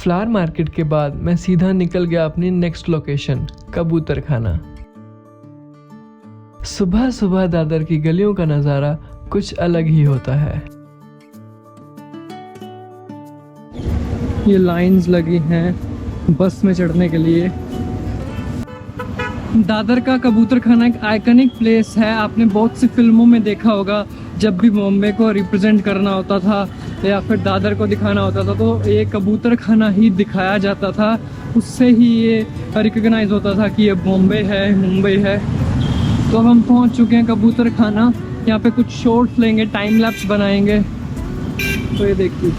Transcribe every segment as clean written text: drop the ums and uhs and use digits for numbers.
Flower market के बाद मैं सीधा निकल गया अपनी नेक्स्ट लोकेशन, कबूतर खाना। सुबह सुबह दादर की गलियों का नज़ारा कुछ अलग ही होता है। ये लाइंस लगी हैं बस में चढ़ने के लिए। दादर का कबूतर खाना एक आइकनिक प्लेस है। आपने बहुत सी फिल्मों में देखा होगा, जब भी बॉम्बे को रिप्रेजेंट करना होता था या फिर दादर को दिखाना होता था तो ये कबूतर खाना ही दिखाया जाता था। उससे ही ये रिकग्नाइज होता था कि ये बॉम्बे है, मुंबई है। तो हम पहुंच चुके हैं कबूतर खाना। यहाँ पे कुछ शॉट्स लेंगे, टाइम लैप्स बनाएंगे। तो ये देखिए,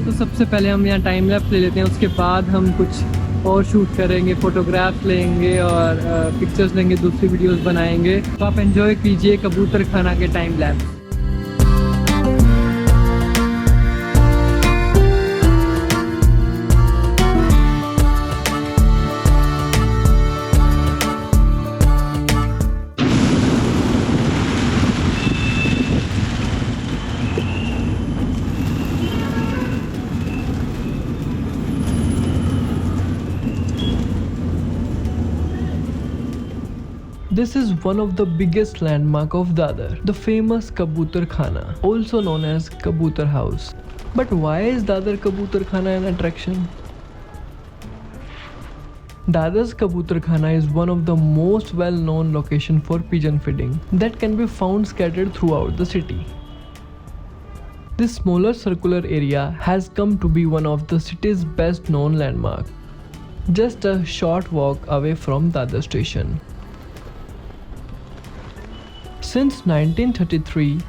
तो सबसे पहले हम यहाँ टाइम लैप्स ले लेते हैं, उसके बाद हम कुछ और शूट करेंगे, फोटोग्राफ्स लेंगे और पिक्चर्स लेंगे, दूसरी वीडियोस बनाएंगे। तो आप एंजॉय कीजिए कबूतर खाना के time lapse. This is one of the biggest landmark of Dadar, the famous Kabutar Khana, also known as Kabutar House. But why is Dadar Kabutar Khana an attraction? Dadar's Kabutar Khana is one of the most well-known location for pigeon feeding that can be found scattered throughout the city. This smaller circular area has come to be one of the city's best known landmark, just a short walk away from Dadar station. Since 1933,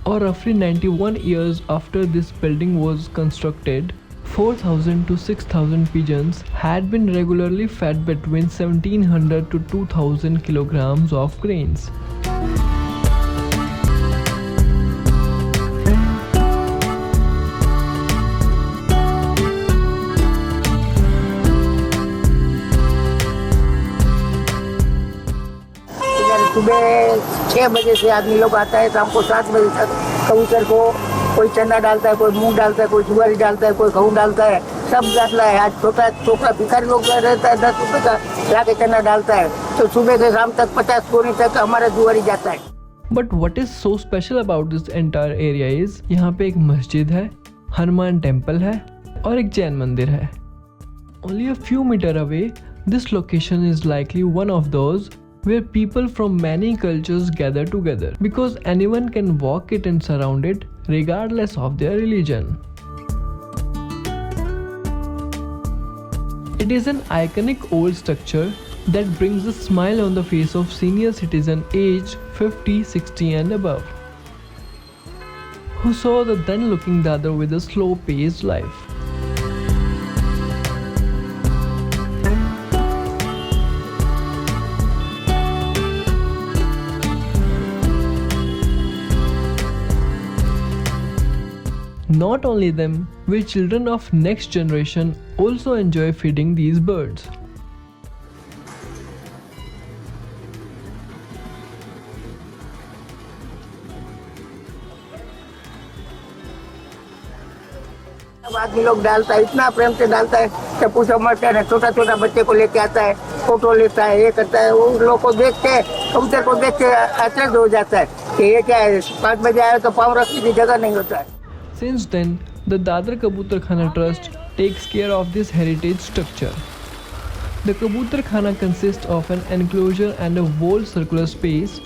or roughly 91 years after this building was constructed, 4,000 to 6,000 pigeons had been regularly fed between 1,700 to 2,000 kilograms of grains. सुबह 6 बजे से आदमी लोग आता है, शाम को 7 बजे तक कबूतर को कोई चना डालता है, कोई मूंग डालता है, कोई जुआरी डालता है, कोई गेहूं डालता है, सब डालता है। आज छोटा छोटा भिखारी लोग रहता है 10 रुपये का, लाके चना डालता है। तो सुबह से शाम तक 50 कोने तक हमारा जुआरी जाता है। But what is so special about this entire area is यहाँ पे एक मस्जिद है, हनुमान टेम्पल है और एक जैन मंदिर है। Only a few meters away, this location is likely one of those where people from many cultures gather together because anyone can walk it and surround it regardless of their religion. It is an iconic old structure that brings a smile on the face of senior citizen aged 50, 60 and above, who saw the then looking Dadar with a slow paced life. Not only them, we children of next generation also enjoy feeding these birds. आदमी लोग डालता है, इतना प्रेम से डालता है कि पूछो मत है। छोटा छोटा बच्चे को लेके आता है, फोटो लेता है, ये करता है। वो लोग को देख के, कबूतर को देख के आश्चर्य हो जाता है कि ये क्या है। 5 बजे आए तो पाँव रखने की जगह नहीं होता है। Since then, the Dadar Kabutar Khana Trust takes care of this heritage structure. The Kabutar Khana consists of an enclosure and a whole circular space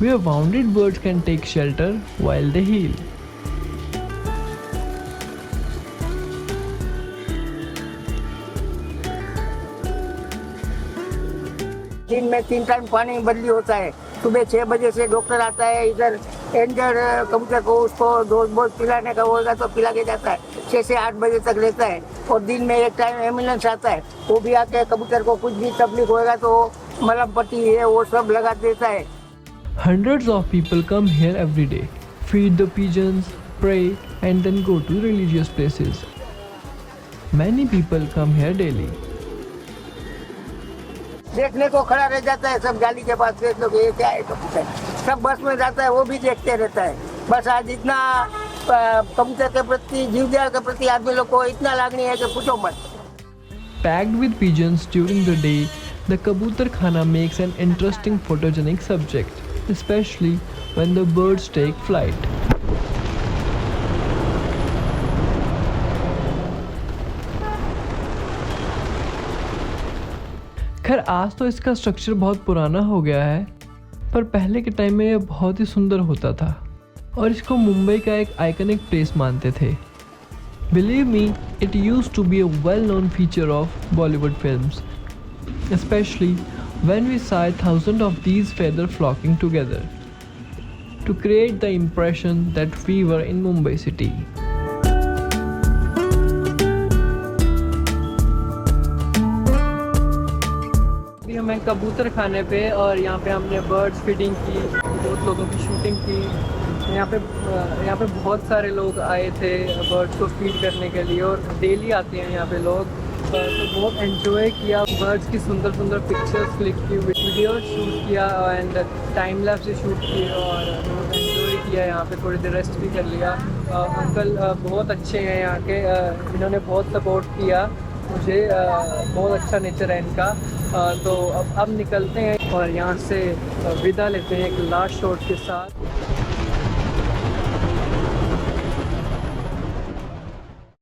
where wounded birds can take shelter while they heal. दिन में 3 time पानी बदली होता है। सुबह 6 बजे से doctor आता है, इधर इंजर कबूतर को उसको डोज बोज पिलाने का होगा तो पिला के जाता है। 6 से 8 बजे तक रहता है। और दिन में एक टाइम एम्बुलेंस आता है, वो भी आके कबूतर को कुछ भी तकलीफ होगा तो मलहम पट्टी है वो सब लगा देता है। Hundreds of people come here every day, feed the pigeons, pray and then go to religious places. Many people come here daily. देखने को खड़ा रह जाता है सब, गाली के पास देख लो ये क्या है कबूतर। सब बस में जाता है वो भी देखते रहता है। बस आज इतना कबूतर के प्रति, जीवदया के प्रति आदमी लोग को इतना लागनी है कि पूछो मत। Packed with pigeons during the day, the Kabutar Khana makes an interesting photogenic subject, especially when the birds take flight. खैर आज तो इसका स्ट्रक्चर बहुत पुराना हो गया है, पर पहले के टाइम में यह बहुत ही सुंदर होता था और इसको मुंबई का एक आइकनिक प्लेस मानते थे। Believe me, it used to be a well-known feature of Bollywood films, especially when we saw thousands of these feathers flocking together to create the impression that we were in Mumbai city. अभी हमें कबूतर खाने पे और यहाँ पे हमने birds feeding की, बहुत लोगों की शूटिंग की। यहाँ पे बहुत सारे लोग आए थे बर्ड्स को फीड करने के लिए और डेली आते हैं यहाँ पे लोग, तो बहुत एंजॉय किया। बर्ड्स की सुंदर सुंदर पिक्चर्स क्लिक की, वीडियो शूट किया एंड टाइम लैप्स से शूट किए और बहुत एंजॉय किया। यहाँ पे थोड़ी देर रेस्ट भी कर लिया। अंकल बहुत अच्छे हैं यहाँ के, इन्होंने बहुत सपोर्ट किया मुझे, बहुत अच्छा नेचर है इनका। तो अब निकलते हैं और यहाँ से विदा लेते हैं एक लास्ट शॉट के साथ।